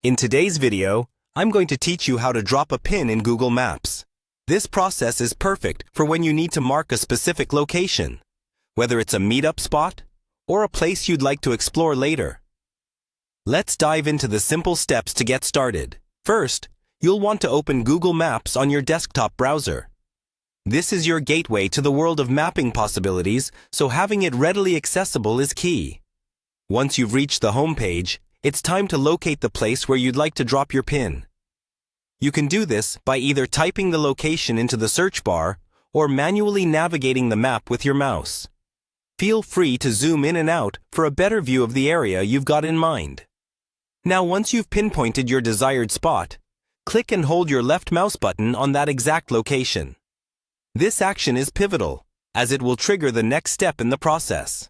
In today's video, I'm going to teach you how to drop a pin in Google Maps. This process is perfect for when you need to mark a specific location, whether it's a meetup spot or a place you'd like to explore later. Let's dive into the simple steps to get started. First, you'll want to open Google Maps on your desktop browser. This is your gateway to the world of mapping possibilities, so having it readily accessible is key. Once you've reached the home page, it's time to locate the place where you'd like to drop your pin. You can do this by either typing the location into the search bar or manually navigating the map with your mouse. Feel free to zoom in and out for a better view of the area you've got in mind. Now, once you've pinpointed your desired spot, click and hold your left mouse button on that exact location. This action is pivotal, as it will trigger the next step in the process.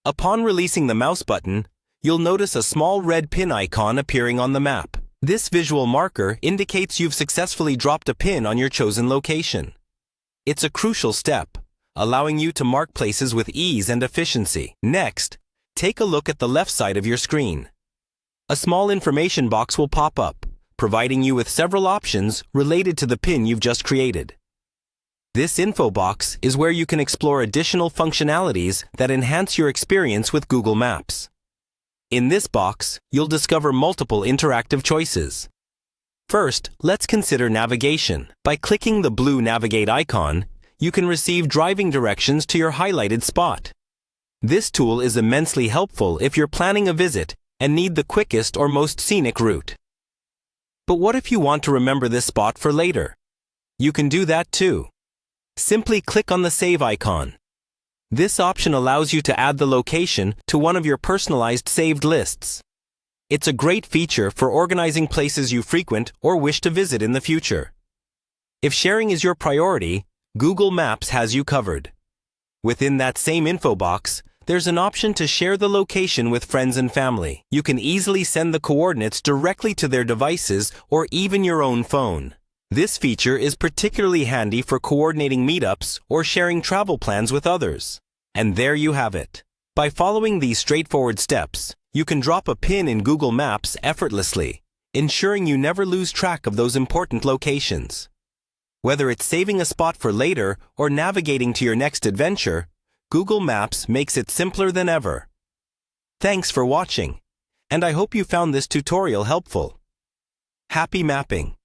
Upon releasing the mouse button, you'll notice a small red pin icon appearing on the map. This visual marker indicates you've successfully dropped a pin on your chosen location. It's a crucial step, allowing you to mark places with ease and efficiency. Next, take a look at the left side of your screen. A small information box will pop up, providing you with several options related to the pin you've just created. This info box is where you can explore additional functionalities that enhance your experience with Google Maps. In this box, you'll discover multiple interactive choices. First, let's consider navigation. By clicking the blue Navigate icon, you can receive driving directions to your highlighted spot. This tool is immensely helpful if you're planning a visit and need the quickest or most scenic route. But what if you want to remember this spot for later? You can do that too. Simply click on the Save icon. This option allows you to add the location to one of your personalized saved lists. It's a great feature for organizing places you frequent or wish to visit in the future. If sharing is your priority, Google Maps has you covered. Within that same info box, there's an option to share the location with friends and family. You can easily send the coordinates directly to their devices or even your own phone. This feature is particularly handy for coordinating meetups or sharing travel plans with others. And there you have it. By following these straightforward steps, you can drop a pin in Google Maps effortlessly, ensuring you never lose track of those important locations. Whether it's saving a spot for later or navigating to your next adventure, Google Maps makes it simpler than ever. Thanks for watching, and I hope you found this tutorial helpful. Happy mapping!